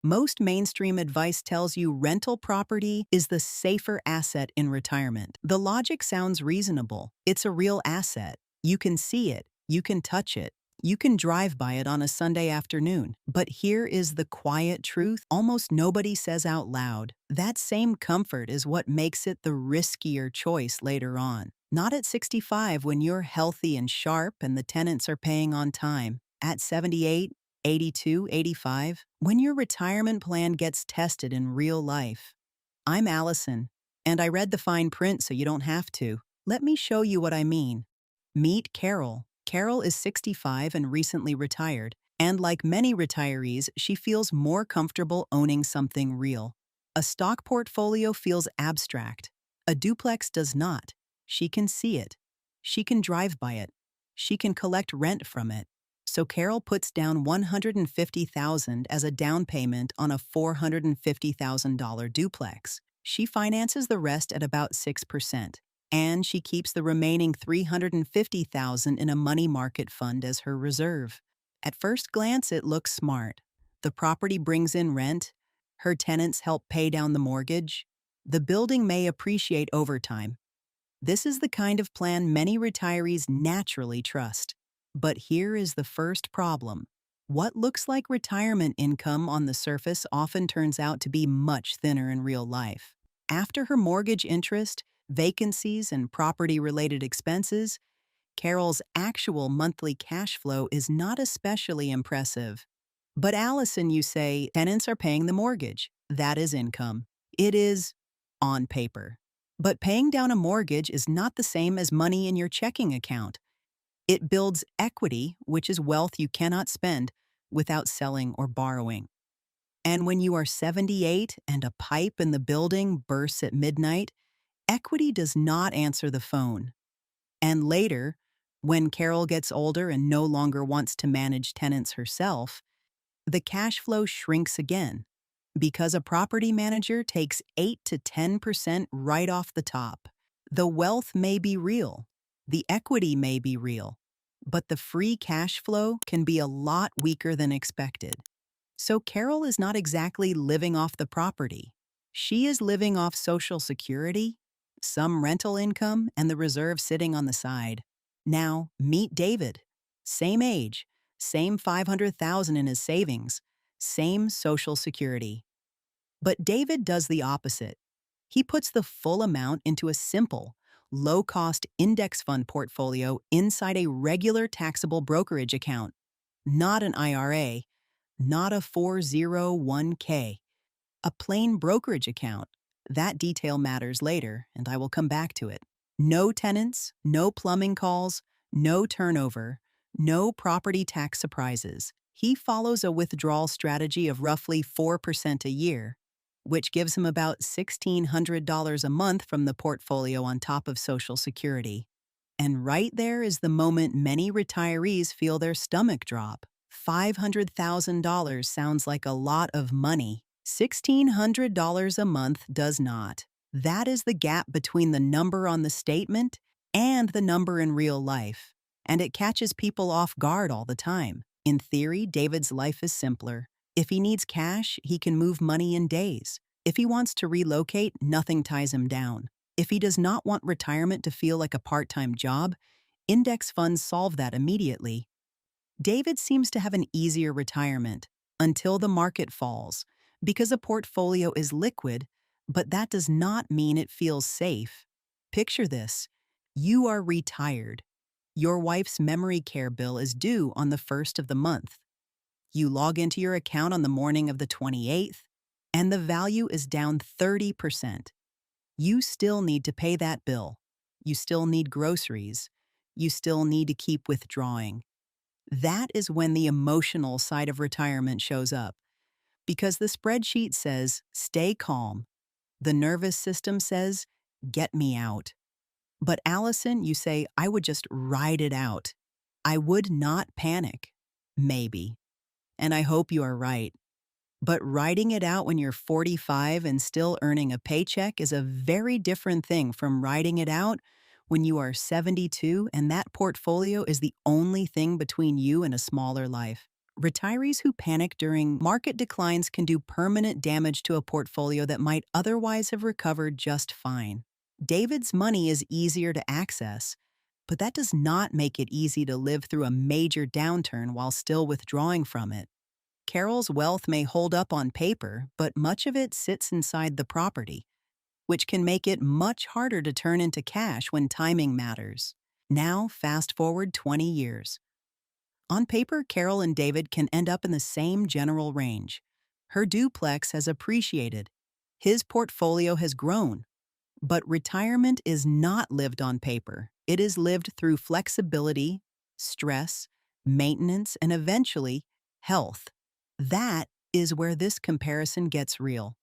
Most mainstream advice tells you rental property is the safer asset in retirement. The logic sounds reasonable. It's a real asset. You can see it, you can touch it, you can drive by it on a Sunday afternoon. But here is the quiet truth almost nobody says out loud. That same comfort is what makes it the riskier choice later on. Not at 65 when you're healthy and sharp and the tenants are paying on time. At 78, 82, 85, when your retirement plan gets tested in real life. I'm Allison, and I read the fine print so you don't have to. Let me show you what I mean. Meet Carol. Carol is 65 and recently retired, and like many retirees, she feels more comfortable owning something real. A stock portfolio feels abstract. A duplex does not. She can see it. She can drive by it. She can collect rent from it. So Carol puts down $150,000 as a down payment on a $450,000 duplex. She finances the rest at about 6%, and she keeps the remaining $350,000 in a money market fund as her reserve. At first glance, it looks smart. The property brings in rent, her tenants help pay down the mortgage, the building may appreciate over time. This is the kind of plan many retirees naturally trust. But here is the first problem. What looks like retirement income on the surface often turns out to be much thinner in real life. After her mortgage interest, vacancies, and property-related expenses, Carol's actual monthly cash flow is not especially impressive. But Allison, you say, tenants are paying the mortgage. That is income. It is on paper. But paying down a mortgage is not the same as money in your checking account. It builds equity, which is wealth you cannot spend without selling or borrowing. And when you are 78 and a pipe in the building bursts at midnight, equity does not answer the phone. And later, when Carol gets older and no longer wants to manage tenants herself, the cash flow shrinks again because a property manager takes 8 to 10% right off the top. The wealth may be real, the equity may be real, but the free cash flow can be a lot weaker than expected. So Carol is not exactly living off the property. She is living off Social Security, some rental income, and the reserve sitting on the side. Now, meet David. Same age, same $500,000 in his savings, same Social Security. But David does the opposite. He puts the full amount into a simple, low-cost index fund portfolio inside a regular taxable brokerage account, not an IRA, not a 401k, a plain brokerage account. That detail matters later, and I will come back to it. No tenants, no plumbing calls, no turnover, no property tax surprises. He follows a withdrawal strategy of roughly 4% a year, which gives him about $1,600 a month from the portfolio on top of Social Security. And right there is the moment many retirees feel their stomach drop. $500,000 sounds like a lot of money. $1,600 a month does not. That is the gap between the number on the statement and the number in real life. And it catches people off guard all the time. In theory, David's life is simpler. If he needs cash, he can move money in days. If he wants to relocate, nothing ties him down. If he does not want retirement to feel like a part-time job, index funds solve that immediately. David seems to have an easier retirement until the market falls, because a portfolio is liquid, but that does not mean it feels safe. Picture this. You are retired. Your wife's memory care bill is due on the 1st of the month. You log into your account on the morning of the 28th, and the value is down 30%. You still need to pay that bill. You still need groceries. You still need to keep withdrawing. That is when the emotional side of retirement shows up. Because the spreadsheet says, stay calm. The nervous system says, get me out. But Allison, you say, I would just ride it out. I would not panic. Maybe. And I hope you are right. But riding it out when you're 45 and still earning a paycheck is a very different thing from riding it out when you are 72 and that portfolio is the only thing between you and a smaller life. Retirees who panic during market declines can do permanent damage to a portfolio that might otherwise have recovered just fine. David's money is easier to access, but that does not make it easy to live through a major downturn while still withdrawing from it. Carol's wealth may hold up on paper, but much of it sits inside the property, which can make it much harder to turn into cash when timing matters. Now, fast forward 20 years. On paper, Carol and David can end up in the same general range. Her duplex has appreciated. His portfolio has grown. But retirement is not lived on paper. It is lived through flexibility, stress, maintenance, and eventually, health. That is where this comparison gets real.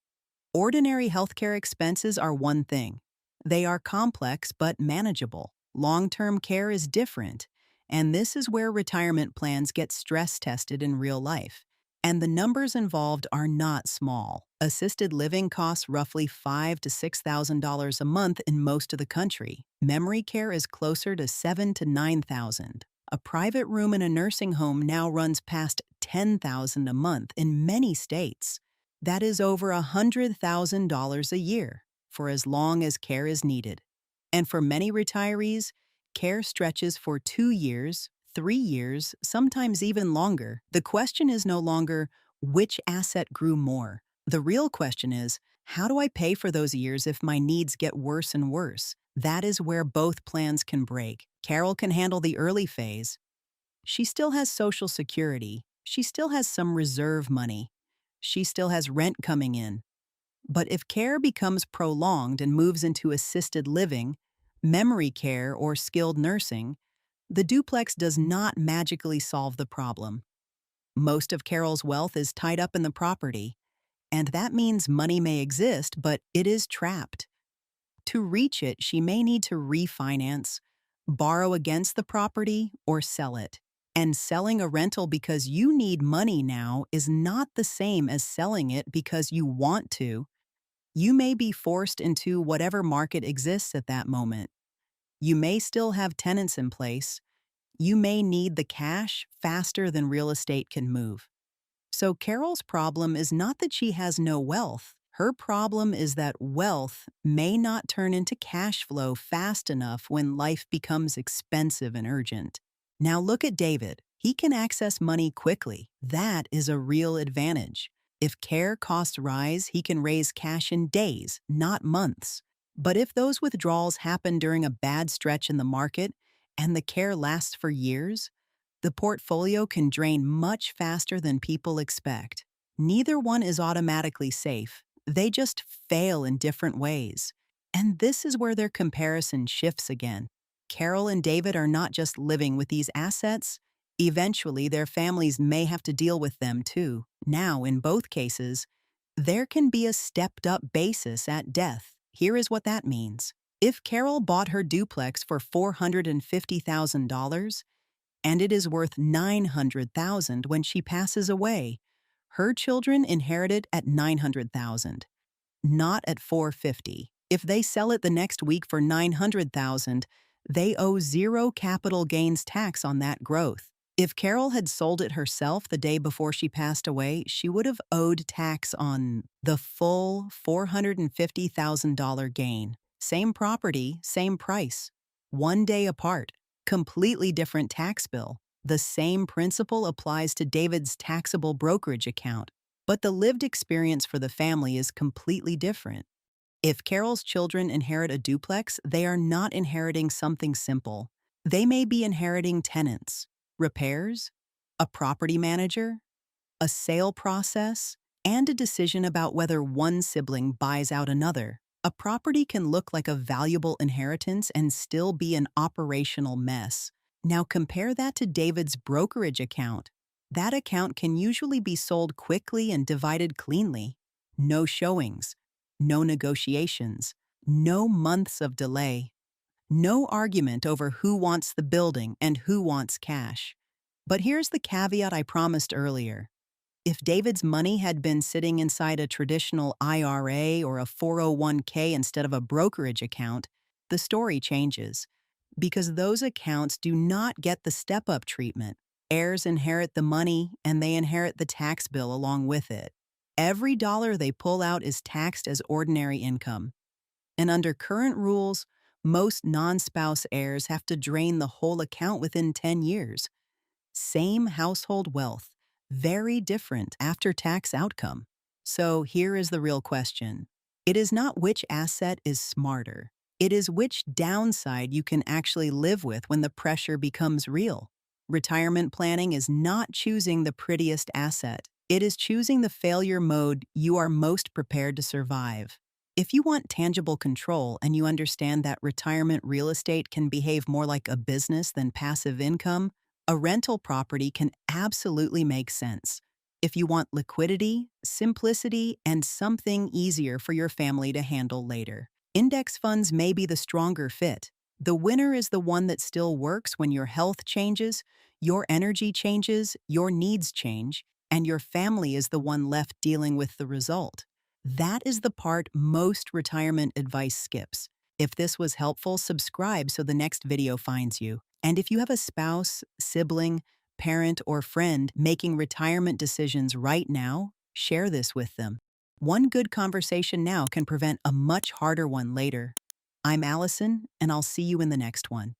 Ordinary healthcare expenses are one thing. They are complex but manageable. Long-term care is different, and this is where retirement plans get stress tested in real life. And the numbers involved are not small. Assisted living costs roughly $5,000 to $6,000 a month in most of the country. Memory care is closer to $7,000 to $9,000. A private room in a nursing home now runs past $10,000 a month in many states. That is over $100,000 a year for as long as care is needed. And for many retirees, care stretches for 2 years, 3 years, sometimes even longer. The question is no longer which asset grew more. The real question is, how do I pay for those years if my needs get worse and worse? That is where both plans can break. Carol can handle the early phase. She still has Social Security. She still has some reserve money. She still has rent coming in. But if care becomes prolonged and moves into assisted living, memory care, or skilled nursing, the duplex does not magically solve the problem. Most of Carol's wealth is tied up in the property, and that means money may exist, but it is trapped. To reach it, she may need to refinance, borrow against the property, or sell it. And selling a rental because you need money now is not the same as selling it because you want to. You may be forced into whatever market exists at that moment. You may still have tenants in place. You may need the cash faster than real estate can move. So Carol's problem is not that she has no wealth. Her problem is that wealth may not turn into cash flow fast enough when life becomes expensive and urgent. Now look at David. He can access money quickly. That is a real advantage. If care costs rise, he can raise cash in days, not months. But if those withdrawals happen during a bad stretch in the market and the care lasts for years, the portfolio can drain much faster than people expect. Neither one is automatically safe. They just fail in different ways. And this is where their comparison shifts again. Carol and David are not just living with these assets. Eventually, their families may have to deal with them too. Now, in both cases, there can be a stepped-up basis at death. Here is what that means. If Carol bought her duplex for $450,000 and it is worth $900,000 when she passes away, her children inherit it at $900,000, not at $450,000. If they sell it the next week for $900,000, they owe zero capital gains tax on that growth. If Carol had sold it herself the day before she passed away, she would have owed tax on the full $450,000 gain. Same property, same price. 1 day apart. Completely different tax bill. The same principle applies to David's taxable brokerage account, but the lived experience for the family is completely different. If Carol's children inherit a duplex, they are not inheriting something simple. They may be inheriting tenants, repairs, a property manager, a sale process, and a decision about whether one sibling buys out another. A property can look like a valuable inheritance and still be an operational mess. Now compare that to David's brokerage account. That account can usually be sold quickly and divided cleanly. No showings, no negotiations, no months of delay, no argument over who wants the building and who wants cash. But here's the caveat I promised earlier. If David's money had been sitting inside a traditional IRA or a 401k instead of a brokerage account, the story changes, because those accounts do not get the step-up treatment. Heirs inherit the money, and they inherit the tax bill along with it. Every dollar they pull out is taxed as ordinary income. And under current rules, most non-spouse heirs have to drain the whole account within 10 years. Same household wealth, very different after-tax outcome. So here is the real question. It is not which asset is smarter. It is which downside you can actually live with when the pressure becomes real. Retirement planning is not choosing the prettiest asset. It is choosing the failure mode you are most prepared to survive. If you want tangible control and you understand that retirement real estate can behave more like a business than passive income, a rental property can absolutely make sense. If you want liquidity, simplicity, and something easier for your family to handle later, index funds may be the stronger fit. The winner is the one that still works when your health changes, your energy changes, your needs change, and your family is the one left dealing with the result. That is the part most retirement advice skips. If this was helpful, subscribe so the next video finds you. And if you have a spouse, sibling, parent, or friend making retirement decisions right now, share this with them. One good conversation now can prevent a much harder one later. I'm Allison, and I'll see you in the next one.